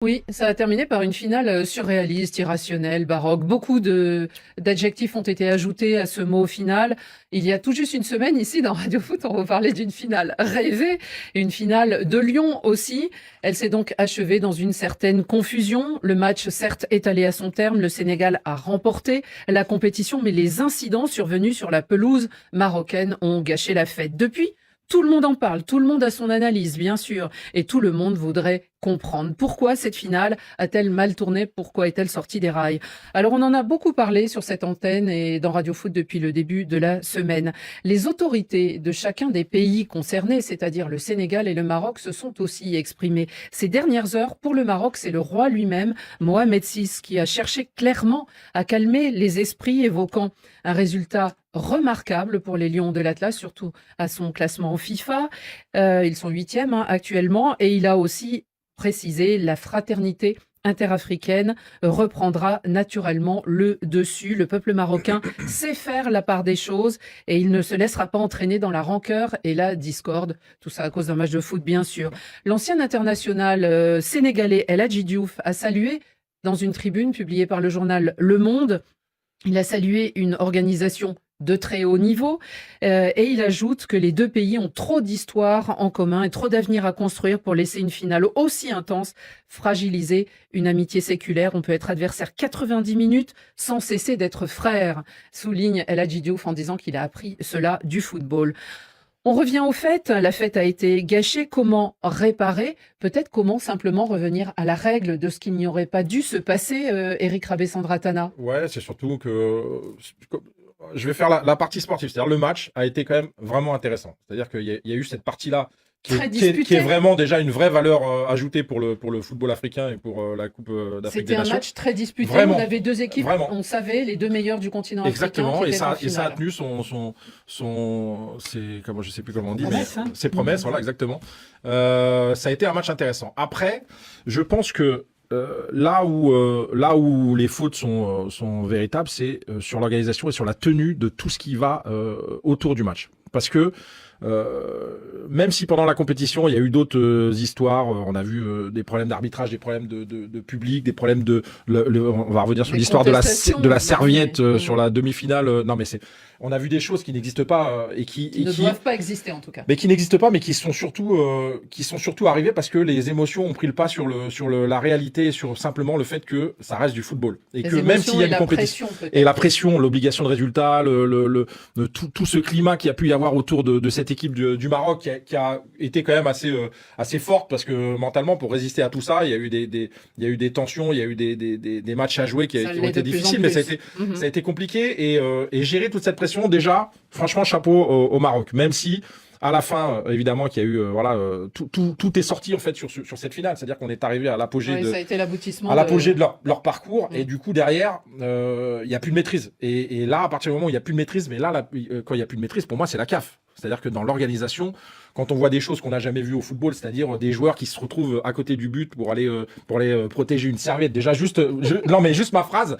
Oui, ça a terminé par une finale surréaliste, irrationnelle, baroque. Beaucoup d'adjectifs ont été ajoutés à ce mot final. Il y a tout juste une semaine, ici, dans Radio Foot, on va parler d'une finale rêvée, une finale de Lyon aussi. Elle s'est donc achevée dans une certaine confusion. Le match, certes, est allé à son terme. Le Sénégal a remporté la compétition, mais les incidents survenus sur la pelouse marocaine ont gâché la fête. Depuis, tout le monde en parle, tout le monde a son analyse, bien sûr, et tout le monde voudrait comprendre pourquoi cette finale a-t-elle mal tourné, pourquoi est-elle sortie des rails. Alors on en a beaucoup parlé sur cette antenne et dans Radio Foot depuis le début de la semaine. Les autorités de chacun des pays concernés, c'est-à-dire le Sénégal et le Maroc, se sont aussi exprimées. Ces dernières heures, pour le Maroc, c'est le roi lui-même, Mohamed VI, qui a cherché clairement à calmer les esprits, évoquant un résultat remarquable pour les Lions de l'Atlas, surtout à son classement en FIFA. Ils sont 8e actuellement, et il a aussi précisé la fraternité interafricaine reprendra naturellement le dessus. Le peuple marocain sait faire la part des choses et il ne se laissera pas entraîner dans la rancœur et la discorde. Tout ça à cause d'un match de foot, bien sûr. L'ancien international sénégalais El Hadji Diouf a salué dans une tribune publiée par le journal Le Monde. Il a salué une organisation de très haut niveau et il ajoute que les deux pays ont trop d'histoire en commun et trop d'avenir à construire pour laisser une finale aussi intense fragiliser une amitié séculaire. On peut être adversaire 90 minutes sans cesser d'être frère, souligne El Hadji Diouf en disant qu'il a appris cela du football. On revient au fait, la fête a été gâchée, comment réparer? Peut-être comment simplement revenir à la règle de ce qui n'y aurait pas dû se passer, Eric Rabessandratana. Ouais, c'est surtout que je vais faire la partie sportive, c'est-à-dire le match a été quand même vraiment intéressant. C'est-à-dire qu'il y a eu cette partie-là qui est vraiment déjà une vraie valeur ajoutée pour le football africain et pour la Coupe d'Afrique des Nations. C'était un match très disputé. Vraiment. On avait deux équipes, on savait, les deux meilleurs du continent Exactement, africain. Et ça a tenu je sais plus comment on dit, promesse, ses promesses, voilà, exactement. Ça a été un match intéressant. Après, je pense que là où les fautes sont véritables, c'est sur l'organisation et sur la tenue de tout ce qui va autour du match. Parce que même si pendant la compétition il y a eu d'autres histoires, on a vu des problèmes d'arbitrage, des problèmes de public, des problèmes on va revenir sur l'histoire de la serviette sur la demi-finale. Non mais on a vu des choses qui n'existent pas et qui ne doivent pas exister en tout cas. Mais qui n'existent pas, mais qui sont surtout arrivées parce que les émotions ont pris le pas sur la réalité et sur simplement le fait que ça reste du football et que même s'il y a une compétition et la pression, l'obligation de résultat, tout ce climat qu'il y a pu y avoir autour de cette équipe du Maroc qui a été quand même assez forte parce que mentalement pour résister à tout ça, il y a eu des tensions, il y a eu des matchs à jouer qui ont été difficiles, mais ça a été compliqué et gérer toute cette pression. Déjà, franchement, chapeau au Maroc. Même si, à la fin, évidemment, qu'il y a eu, tout est sorti en fait sur cette finale. C'est-à-dire qu'on est arrivé à l'apogée ça a été l'aboutissement de leur parcours. Et du coup, derrière, il y a plus de maîtrise. Et là, à partir du moment où il y a plus de maîtrise, mais là, quand il y a plus de maîtrise, pour moi, c'est la CAF. C'est-à-dire que dans l'organisation, quand on voit des choses qu'on n'a jamais vues au football, c'est-à-dire des joueurs qui se retrouvent à côté du but pour aller protéger une serviette. Déjà, juste ma phrase,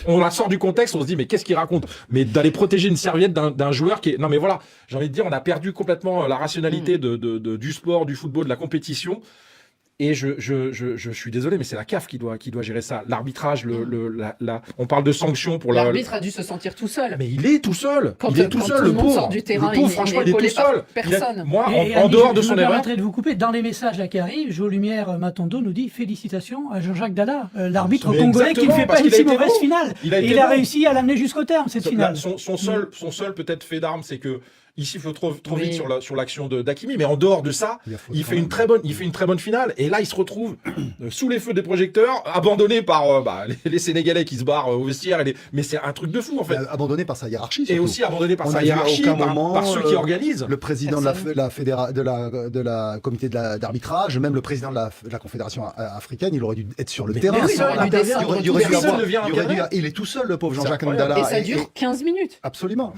on la sort du contexte, on se dit mais qu'est-ce qu'il raconte? Mais d'aller protéger une serviette d'un joueur qui est... Non mais voilà, j'ai envie de dire, on a perdu complètement la rationalité du sport, du football, de la compétition. Et je suis désolé, mais c'est la CAF qui doit gérer ça. L'arbitrage, on parle de sanctions pour l'arbitre a dû se sentir tout seul. Mais il est tout seul. Quand il est tout seul, le pauvre. Sort du terrain, Franchement, il est tout seul. Personne. Moi, en dehors de son erreur. Je me permettrai de vous couper. Dans les messages là qui arrivent, Jo Lumière Matondo nous dit félicitations à Jean-Jacques Dalla, l'arbitre congolais qui ne fait pas une si mauvaise finale. Il a réussi à l'amener jusqu'au terme, cette finale. Son seul peut-être fait d'arme, c'est que il siffle trop vite sur l'action d'Hakimi, mais en dehors de ça, il fait une très bonne finale. Et là, il se retrouve sous les feux des projecteurs, abandonné par les Sénégalais qui se barrent au vestiaire. Mais c'est un truc de fou en fait. Abandonné par sa hiérarchie. Et aussi abandonné par sa hiérarchie, par ceux qui organisent. Le président de la comité d'arbitrage, même le président de la Confédération africaine, il aurait dû être sur le terrain. Il est tout seul, le pauvre Jean-Jacques Ndala. Et ça dure 15 minutes. Absolument.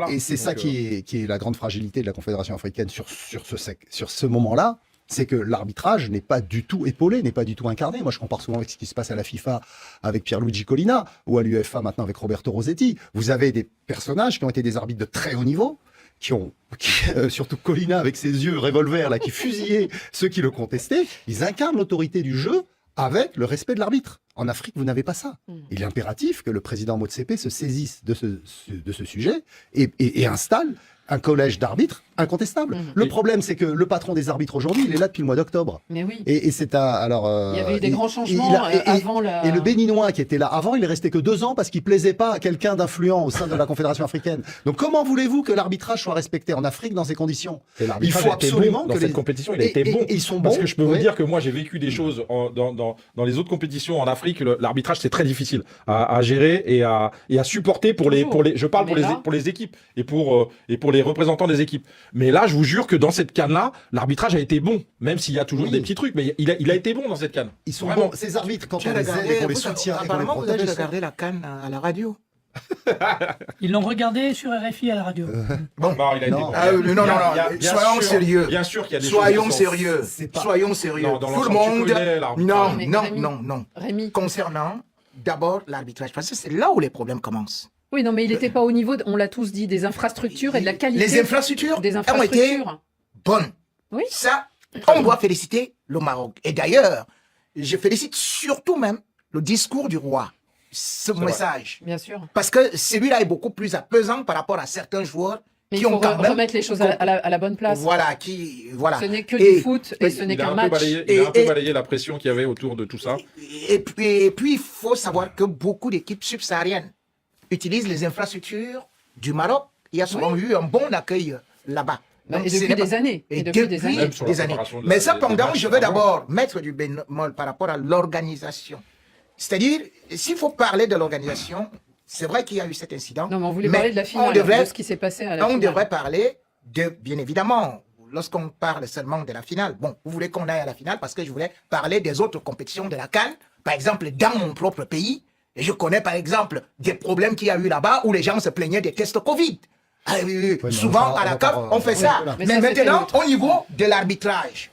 Et c'est ça qui est la grande fragilité de la Confédération africaine sur ce moment-là, c'est que l'arbitrage n'est pas du tout épaulé, n'est pas du tout incarné. Moi, je compare souvent avec ce qui se passe à la FIFA avec Pierluigi Collina ou à l'UEFA maintenant avec Roberto Rossetti. Vous avez des personnages qui ont été des arbitres de très haut niveau, surtout Collina avec ses yeux revolver là, qui fusillaient ceux qui le contestaient. Ils incarnent l'autorité du jeu avec le respect de l'arbitre. En Afrique, vous n'avez pas ça. Il est impératif que le président Motsepe se saisisse de ce sujet et installe un collège d'arbitres incontestable. Le problème, c'est que le patron des arbitres aujourd'hui, il est là depuis le mois d'octobre. Mais oui. Et c'est alors. Il y avait eu des grands changements avant la. Et le Béninois qui était là avant, il est resté que 2 ans parce qu'il plaisait pas à quelqu'un d'influent au sein de la Confédération africaine. Donc comment voulez-vous que l'arbitrage soit respecté en Afrique dans ces conditions? Il faut absolument que cette compétition, il a été bon. Ils sont bons. Parce que je peux vous dire que moi, j'ai vécu des choses dans les autres compétitions en Afrique. L'arbitrage, c'est très difficile à gérer et à supporter pour les. Je parle pour les équipes et pour les représentants des équipes. Mais là, je vous jure que dans cette CAN-là, l'arbitrage a été bon, même s'il y a toujours des petits trucs, mais il a été bon dans cette CAN. Ils sont bons. Ces arbitres, quand on les aide et qu'on les soutient et qu'on les protège. Vous avez regardé la CAN à la radio? Ils l'ont regardé sur RFI à la radio. Bon, non, il a été bon. Non, soyons sérieux. Bien sûr qu'il y a des Soyons sérieux. Soyons sérieux. Tout le monde. Non. Rémi. Concernant d'abord l'arbitrage, parce que c'est là où les problèmes commencent. Oui, non, mais il n'était pas au niveau, on l'a tous dit, des infrastructures et de la qualité. Les infrastructures ont été bonnes. Oui. Ça, on doit féliciter le Maroc. Et d'ailleurs, je félicite surtout même le discours du roi. Ce message. Bien sûr. Parce que celui-là est beaucoup plus apaisant par rapport à certains joueurs mais qui ont quand même remettre les choses à la bonne place. Voilà, Ce n'est que du foot et ce n'est qu'un match. Il a un peu balayé la pression qu'il y avait autour de tout ça. Et puis, il faut savoir que beaucoup d'équipes subsahariennes utilisent les infrastructures du Maroc. Il y a souvent eu un bon accueil là-bas. Et depuis des années. Mais cependant, je veux d'abord mettre du bémol par rapport à l'organisation. C'est-à-dire, s'il faut parler de l'organisation, c'est vrai qu'il y a eu cet incident. Non, mais on voulait parler de la finale, de ce qui s'est passé à la finale. On devrait parler de, bien évidemment, lorsqu'on parle seulement de la finale. Bon, vous voulez qu'on aille à la finale parce que je voulais parler des autres compétitions de la CAN. Par exemple, dans mon propre pays, et je connais par exemple des problèmes qu'il y a eu là-bas où les gens se plaignaient des tests Covid. Souvent, à la CAF, on fait ça. Mais maintenant, au niveau de l'arbitrage,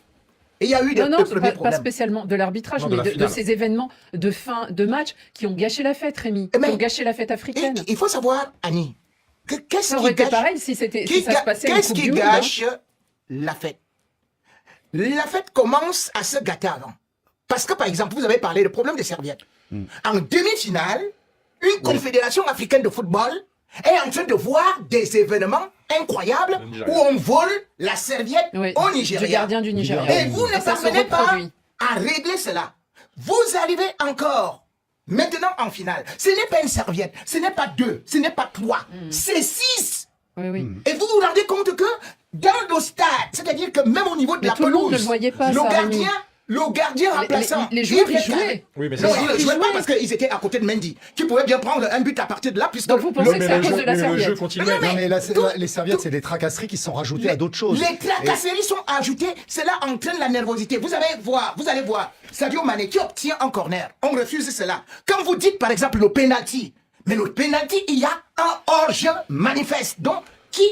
il y a eu des premiers problèmes. Pas spécialement de l'arbitrage, mais de ces événements de fin de match qui ont gâché la fête, Rémi, qui ont gâché la fête africaine. Il faut savoir, Annie, qu'est-ce qui gâche pareil si ça se passait qu'est-ce qui gâche la fête? La fête commence à se gâter avant. Parce que, par exemple, vous avez parlé du problème des serviettes. En demi-finale, une confédération africaine de football est en train de voir des événements incroyables où on vole la serviette au Nigeria. Du gardien du Nigeria. Et vous ne parvenez pas à régler cela. Vous arrivez encore maintenant en finale. Ce n'est pas une serviette, ce n'est pas 2, ce n'est pas 3, c'est 6. Oui. Et vous vous rendez compte que dans le stade, c'est-à-dire que même au niveau de la pelouse, tout le monde ne le voyait pas, le gardien remplaçant, les joueurs ils jouaient. Oui, mais non, ils ne jouaient pas parce qu'ils étaient à côté de Mendy, qui pouvait bien prendre un but à partir de là. Puisque donc vous pensez que c'est à cause de la serviette? Les serviettes, c'est des tracasseries qui sont rajoutées à d'autres choses. Les tracasseries sont ajoutées, cela entraîne la nervosité. Vous allez voir, Sadio Mané qui obtient un corner, on refuse cela. Quand vous dites par exemple le penalty, mais le penalty, il y a un hors-jeu manifeste, donc qui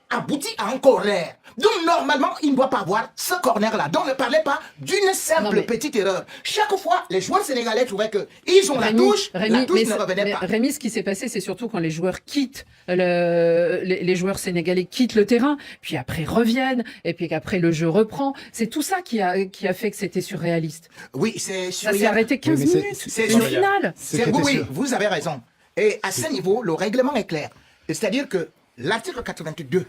aboutit à un corner. Donc, normalement, il ne doit pas avoir ce corner-là. Donc, ne parlez pas d'une simple petite erreur. Chaque fois, les joueurs sénégalais trouvaient qu'ils ont la touche ne revenait pas. Rémi, ce qui s'est passé, c'est surtout quand les joueurs quittent, les joueurs sénégalais quittent le terrain, puis après reviennent, et puis qu'après le jeu reprend. C'est tout ça qui a fait que c'était surréaliste. Oui, c'est ça s'est arrêté 15 minutes. C'est une finale. Oui, vous avez raison. Et à ce niveau, le règlement est clair. C'est-à-dire que l'article 82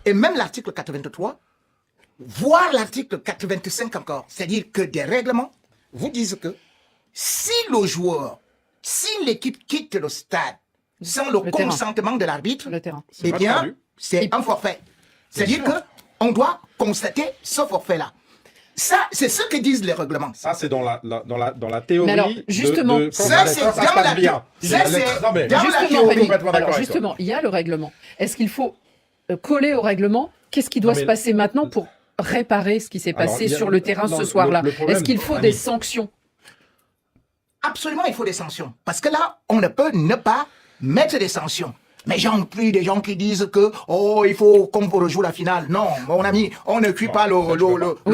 et même l'article 83, voire l'article 85 encore, c'est-à-dire que des règlements vous disent que si l'équipe quitte le stade sans le consentement de l'arbitre, eh bien, c'est un forfait. C'est-à-dire qu'on doit constater ce forfait-là. Ça, c'est ce que disent les règlements. Ça, c'est dans la théorie. Mais alors, justement, ça, c'est dans la théorie. Justement, il y a le règlement. Est-ce qu'il faut coller au règlement? Qu'est-ce qui doit se passer maintenant pour réparer ce qui s'est passé sur le terrain ce soir-là? Est-ce qu'il faut des sanctions? Absolument, il faut des sanctions. Parce que là, on ne peut ne pas mettre des sanctions. Mais j'en prie des gens qui disent que il faut qu'on rejoue la finale. Non, mon ami, on ne cuit pas le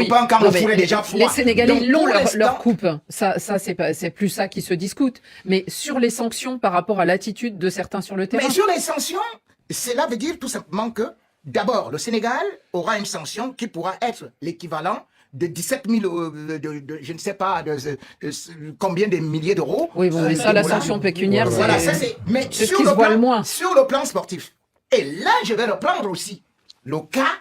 pain quand le four est déjà froid. Les Sénégalais, ils l'ont leur coupe. Ça c'est plus ça qui se discute. Mais sur les sanctions par rapport à l'attitude de certains sur le terrain. Mais sur les sanctions, cela veut dire tout simplement que, d'abord, le Sénégal aura une sanction qui pourra être l'équivalent de 17 000, je ne sais pas, combien de milliers d'euros. Oui, bon, mais ça, la sanction pécuniaire, voilà, ça c'est. Mais c'est ce qui se voit le moins. Sur le plan sportif. Et là, je vais reprendre aussi le cas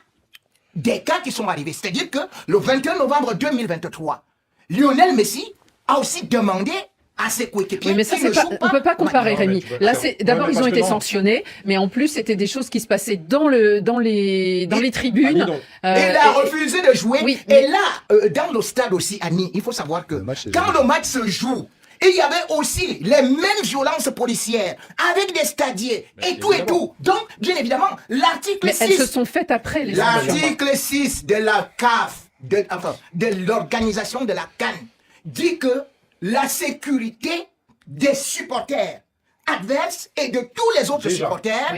des cas qui sont arrivés. C'est-à-dire que le 21 novembre 2023, Lionel Messi a aussi demandé à ses coéquipiers. Oui, mais ça, on peut pas comparer, Rémi. Là, d'abord, ils ont été sanctionnés, mais en plus, c'était des choses qui se passaient dans les tribunes. Il a refusé de jouer. Oui, et là, dans le stade aussi, Annie, il faut savoir que quand le match se joue, il y avait aussi les mêmes violences policières avec des stadiers et tout. Donc, bien évidemment, l'article 6... Mais elles se sont faites après les sanctions. L'article 6 de la CAF, de l'organisation de la CAN, dit que la sécurité des supporters adverses et de tous les autres supporters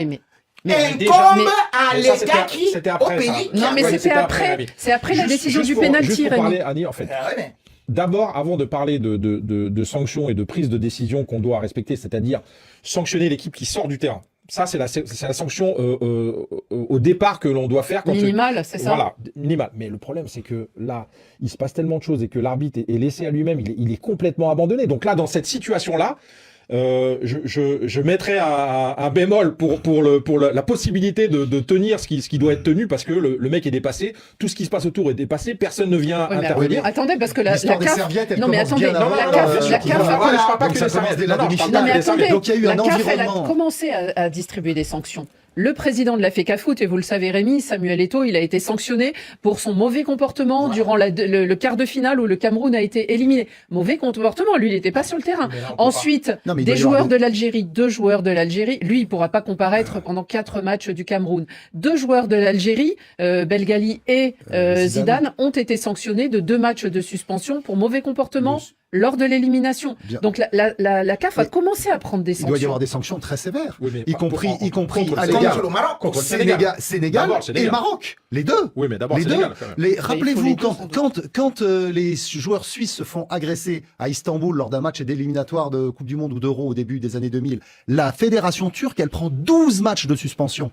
incombe à l'État qui, au pays... Non, mais c'était après. C'est après la décision du pénalty, Rémi. Annie, en fait. D'abord, avant de parler de sanctions et de prise de décision qu'on doit respecter, c'est-à-dire sanctionner l'équipe qui sort du terrain. Ça, c'est la sanction au départ que l'on doit faire. Minimale, c'est ça. Voilà, minimale. Mais le problème, c'est que là, il se passe tellement de choses et que l'arbitre est laissé à lui-même, il est complètement abandonné. Donc là, dans cette situation-là, je mettrais un bémol pour la possibilité de tenir ce qui doit être tenu, parce que le mec est dépassé, tout ce qui se passe autour est dépassé, personne ne vient intervenir. Attendez, parce que la CAF... Non mais attendez, la CAF, elle a environnement. commencé à distribuer des sanctions. Le président de la FECAFOOT, et vous le savez Rémi, Samuel Eto'o, il a été sanctionné pour son mauvais comportement durant le quart de finale où le Cameroun a été éliminé. Mauvais comportement, lui il n'était pas sur le terrain. Ensuite, deux joueurs de l'Algérie, lui il pourra pas comparaître pendant 4 matchs du Cameroun. 2 joueurs de l'Algérie, Belgali et Zidane, ont été sanctionnés de 2 matchs de suspension pour mauvais comportement lors de l'élimination. Donc la CAF a commencé à prendre des sanctions. Il doit y avoir des sanctions très sévères, y compris contre Sénégal et le Maroc. Les deux. Oui, mais d'abord Sénégal. Rappelez-vous quand les joueurs suisses se font agresser à Istanbul lors d'un match d'éliminatoire de Coupe du Monde ou d'Euro au début des années 2000, la fédération turque, elle prend 12 matchs de suspension.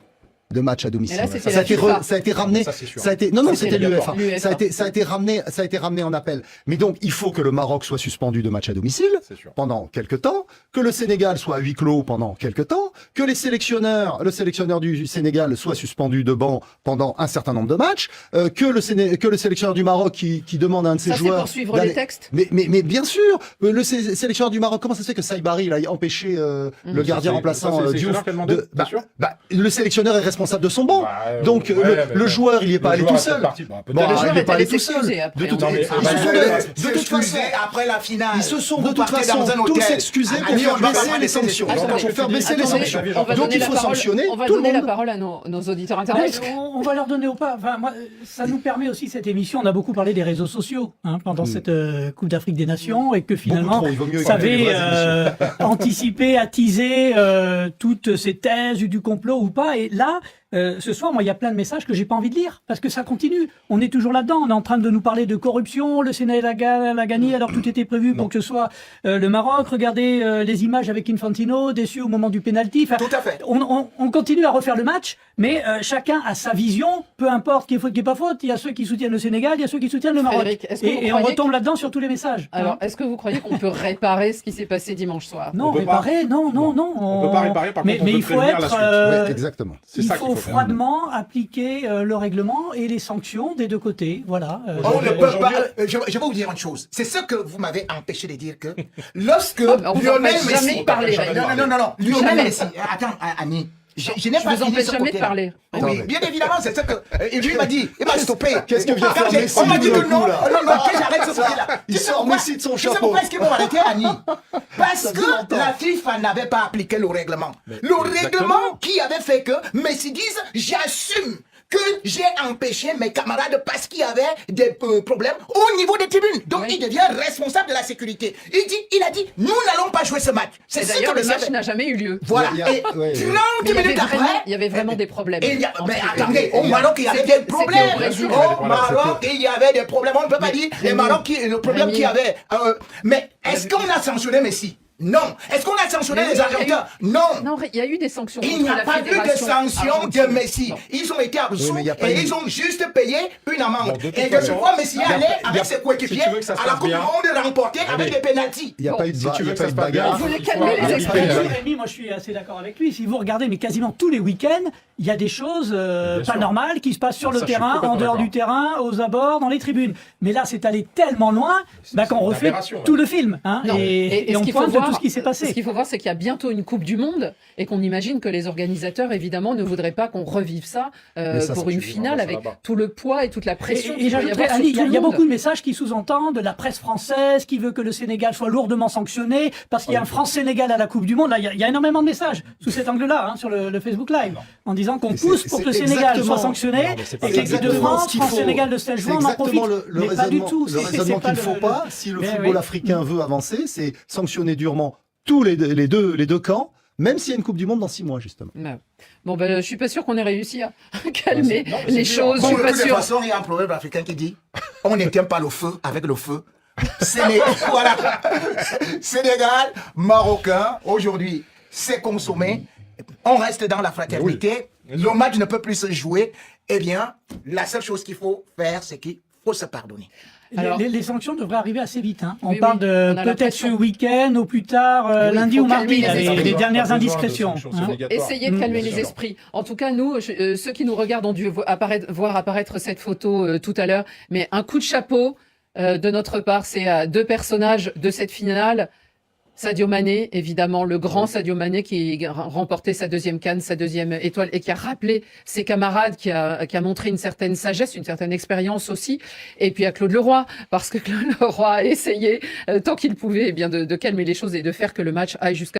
De matchs à domicile. Là, ça a été ramené. C'était l'UEFA. Ça a été ramené en appel. Mais donc, il faut que le Maroc soit suspendu de matchs à domicile pendant quelques temps, que le Sénégal soit à huis clos pendant quelques temps, que le sélectionneur du Sénégal soit suspendu de banc pendant un certain nombre de matchs, que le sélectionneur du Maroc qui demande à un de ses joueurs. C'est pour suivre les textes. Mais bien sûr, le sélectionneur du Maroc, comment ça se fait que Saïbari a empêché le gardien remplaçant Diouf le sélectionneur est responsable de son banc. Donc le joueur, il n'y est pas allé tout seul. Il n'est pas allé tout seul. De toute façon, après la finale, ils se sont de toute façon tous excusés pour faire baisser les sanctions. Donc il faut sanctionner. On va donner la parole à nos auditeurs internet. On va leur donner au pas. Enfin, moi, ça nous permet aussi cette émission. On a beaucoup parlé des réseaux sociaux pendant cette Coupe d'Afrique des Nations et que finalement, ça avait anticipé, attisé toutes ces thèses du complot ou pas. Et là, ce soir, moi, il y a plein de messages que j'ai pas envie de lire parce que ça continue. On est toujours là-dedans. On est en train de nous parler de corruption. Le Sénégal a gagné alors tout était prévu pour que ce soit le Maroc. Regardez les images avec Infantino, déçu au moment du pénalty. Enfin, tout à fait. On continue à refaire le match, mais chacun a sa vision. Peu importe qui est faute, qui est pas faute. Il y a ceux qui soutiennent le Sénégal, il y a ceux qui soutiennent le Maroc. Frédéric, et on retombe là-dedans sur tous les messages. Alors, est-ce que vous croyez qu'on peut réparer ce qui s'est passé dimanche soir? Non, réparer, non. On peut pas réparer. Par contre, mais il faut être. Exactement. Il faut froidement appliquer le règlement et les sanctions des deux côtés. Voilà. On ne peut pas. Je vais vous dire une chose. C'est ce que vous m'avez empêché de dire que lorsque Lionel Messi. Non. Lionel Messi. Attends, Annie. Je n'ai pas empêche jamais de parler. Oui, bien évidemment, c'est ça que. Et lui m'a dit, il m'a stoppé. Qu'est-ce que vient faire Messi? On m'a dit que non, que j'arrête ce côté-là. Il sort Messi de son chapeau. Tu sais pourquoi est-ce qu'ils m'ont arrêté, Annie? Parce que la FIFA n'avait pas appliqué le règlement. Le règlement qui avait fait que Messi dise, j'assume que j'ai empêché mes camarades parce qu'il y avait des problèmes au niveau des tribunes. Donc il devient responsable de la sécurité. Il a dit, nous n'allons pas jouer ce match. C'est ça que le match n'a jamais eu lieu. Voilà. Et 30 minutes après, il y avait vraiment des problèmes. Mais attendez, au Maroc il y avait des problèmes. Au Maroc il y avait des problèmes. On ne peut pas dire le problème qu'il y avait. Mais est-ce qu'on a sanctionné Messi? Non. Est-ce qu'on a sanctionné les Argentins? Non. Non, il y a eu des sanctions. Il n'y a pas eu de sanctions de Messi. Non. Ils ont été absous Oui, et ils ont juste payé une amende. Bon, de toute Et façon, quelquefois, Messi allait avec ses si coéquipiers tu veux que ça se à la passe Coupe du bien, Monde remportée avec des pénaltys. Il n'y a Bon, pas eu de, si tu il y veux a que pas ça eu se de passe bien, bagarre. Vous voulez calmer les esprits. Rémi, moi je suis assez d'accord avec lui. Si vous regardez, mais quasiment tous les week-ends, il y a des choses pas sûr. normales qui se passent sur Ça, le je suis terrain, en complètement dehors du d'accord. terrain, aux abords, dans les tribunes. Mais là, c'est allé tellement loin qu'on une refait aberration, tout là. le film. Hein, Non. et ce on qu'il faut pointe voir, tout ce qui s'est Ce passé. qu'il faut voir, c'est qu'il y a bientôt une Coupe du Monde et qu'on imagine que les organisateurs, évidemment, ne voudraient pas qu'on revive ça, ça, pour c'est une sûr, finale ça avec là-bas. tout le poids et toute la pression. Et qu'il peut y j'ajouterais, avoir sur Ali, tout le il y a monde. beaucoup de messages qui sous-entendent la presse française qui veut que le Sénégal soit lourdement sanctionné parce qu'il y a un France-Sénégal à la Coupe du Monde. Là, il y a énormément de messages sous cet angle-là, hein, sur le Facebook Live, en disant qu'on Mais pousse pour que le Sénégal soit sanctionné Non, mais c'est pas et que l'équipe de exactement France, ce qu'il faut. France-Sénégal de 16 C'est juin, on en profite. exactement le Mais pas du raisonnement, tout. le raisonnement qu'il ne faut pas. Si le football africain veut avancer, c'est sanctionner durement tous les deux camps, même s'il y a une Coupe du Monde dans 6 mois, justement. Ouais. Bon, ben, je suis pas sûr qu'on ait réussi à calmer non, mais les c'est dur. choses. Bon, Je de suis pas toute sûr. façon, il y a un proverbe africain qui dit on n'éteint pas le feu avec le feu. Voilà. Sénégal, Marocain, aujourd'hui, c'est consommé. On reste dans la fraternité. Le match ne peut plus se jouer. Eh bien, la seule chose qu'il faut faire, c'est qu'il faut se pardonner. Alors- Les sanctions devraient arriver assez vite. Hein. On Oui, parle oui, de on a peut-être ce l'impression. week-end ou plus tard, Oui, lundi faut ou mardi, calmer les là, esprits. les dernières Pas besoin de indiscrétions. sanctions, hein. c'est obligatoire. Essayez de calmer Bien les sûr. esprits. En tout cas, nous, ceux qui nous regardent ont dû voir apparaître cette photo tout à l'heure. Mais un coup de chapeau de notre part, c'est à 2 personnages de cette finale. Sadio Mané, évidemment, le grand Sadio Mané qui a remporté sa 2e CAN, sa 2e étoile et qui a rappelé ses camarades, qui a montré une certaine sagesse, une certaine expérience aussi. Et puis à Claude Leroy, parce que Claude Leroy a essayé, tant qu'il pouvait, eh bien, de calmer les choses et de faire que le match aille jusqu'à